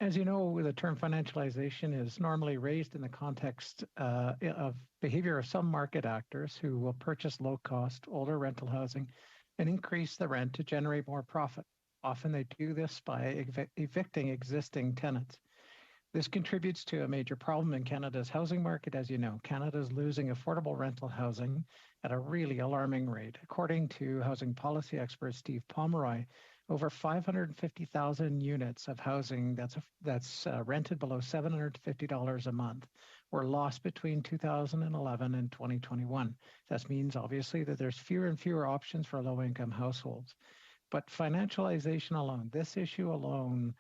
As you know, the term financialization is normally raised in the context of behavior of some market actors who will purchase low-cost, older rental housing and increase the rent to generate more profit. Often they do this by evicting existing tenants. This contributes to a major problem in Canada's housing market. As you know, Canada is losing affordable rental housing at a really alarming rate. According to housing policy expert Steve Pomeroy, over 550,000 units of housing that's rented below $750 a month were lost between 2011 and 2021. That means, obviously, that there's fewer and fewer options for low-income households. But financialization alone, this issue alone,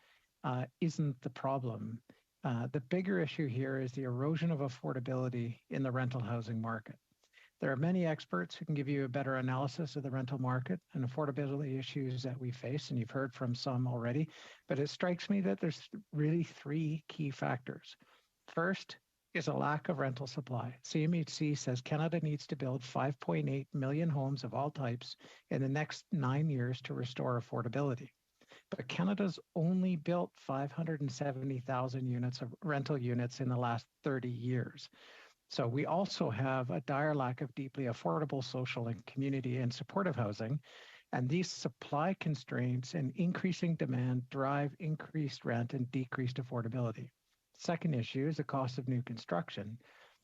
isn't the problem. The bigger issue here is the erosion of affordability in the rental housing market. There are many experts who can give you a better analysis of the rental market and affordability issues that we face, and you've heard from some already, but it strikes me that there's really three key factors. First is a lack of rental supply. CMHC says Canada needs to build 5.8 million homes of all types in the next 9 years to restore affordability. But Canada's only built 570,000 units of rental units in the last 30 years. So we also have a dire lack of deeply affordable social and community and supportive housing. And these supply constraints and increasing demand drive increased rent and decreased affordability. Second issue is the cost of new construction.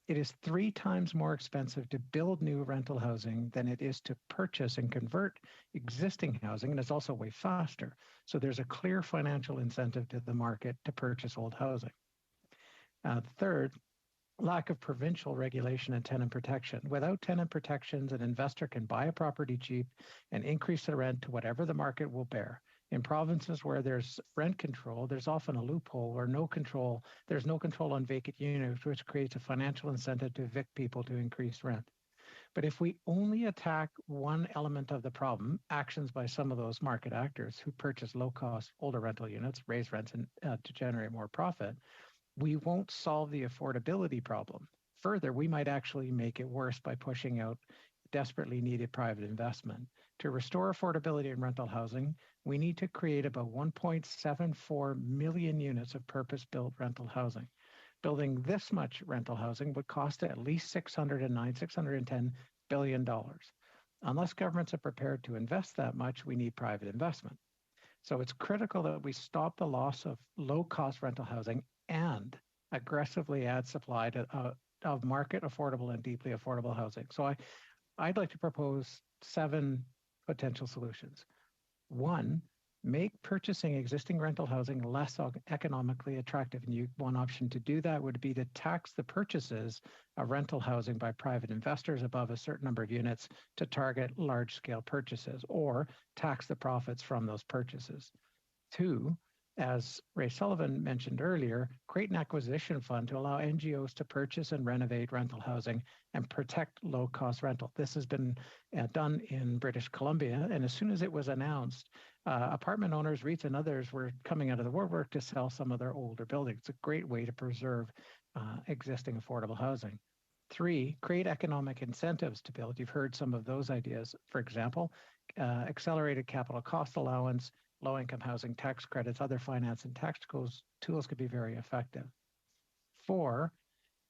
It is 3 times more expensive to build new rental housing than it is to purchase and convert existing housing, and it's also way faster. So there's a clear financial incentive to the market to purchase old housing. Third, lack of provincial regulation and tenant protection. Without tenant protections, an investor can buy a property cheap and increase the rent to whatever the market will bear. In provinces where there's rent control, there's often a loophole or there's no control on vacant units, which creates a financial incentive to evict people to increase rent. But if we only attack one element of the problem, actions by some of those market actors who purchase low-cost, older rental units, raise rents to generate more profit, we won't solve the affordability problem. Further, we might actually make it worse by pushing out desperately needed private investment. To restore affordability in rental housing, we need to create about 1.74 million units of purpose-built rental housing. Building this much rental housing would cost at least $610 billion. Unless governments are prepared to invest that much, we need private investment. So it's critical that we stop the loss of low-cost rental housing and aggressively add supply of market affordable and deeply affordable housing. So I'd like to propose 7 potential solutions. 1, make purchasing existing rental housing less economically attractive. And one option to do that would be to tax the purchases of rental housing by private investors above a certain number of units to target large-scale purchases, or tax the profits from those purchases. 2, as Ray Sullivan mentioned earlier, create an acquisition fund to allow NGOs to purchase and renovate rental housing and protect low-cost rental. This has been done in British Columbia, and as soon as it was announced, apartment owners, REITs, and others were coming out of the woodwork to sell some of their older buildings. It's a great way to preserve existing affordable housing. 3, create economic incentives to build. You've heard some of those ideas. For example, accelerated capital cost allowance, low-income housing tax credits, other finance and tax tools could be very effective. 4,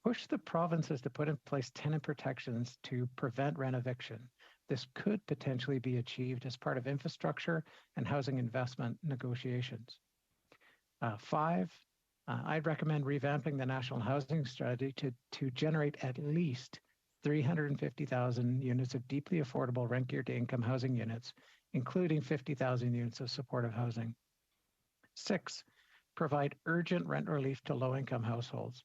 push the provinces to put in place tenant protections to prevent rent eviction. This could potentially be achieved as part of infrastructure and housing investment negotiations. 5, I'd recommend revamping the National Housing Strategy to generate at least 350,000 units of deeply affordable rent-geared to income housing units, including 50,000 units of supportive housing. 6, provide urgent rent relief to low-income households.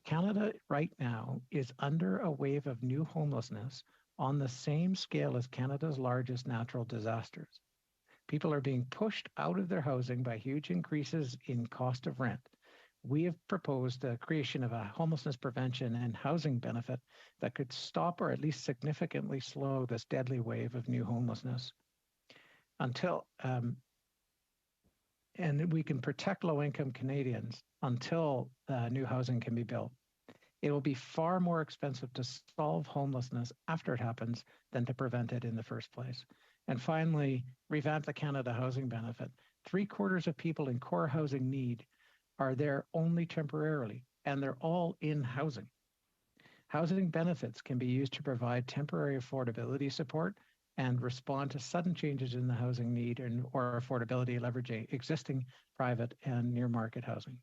Canada right now is under a wave of new homelessness on the same scale as Canada's largest natural disasters. People are being pushed out of their housing by huge increases in cost of rent. We have proposed the creation of a homelessness prevention and housing benefit that could stop or at least significantly slow this deadly wave of new homelessness. And we can protect low-income Canadians until new housing can be built. It will be far more expensive to solve homelessness after it happens than to prevent it in the first place. And finally, revamp the Canada Housing Benefit. 3/4 of people in core housing need are there only temporarily, and they're all in housing. Housing benefits can be used to provide temporary affordability support and respond to sudden changes in the housing need or affordability, leveraging existing private and near market housing.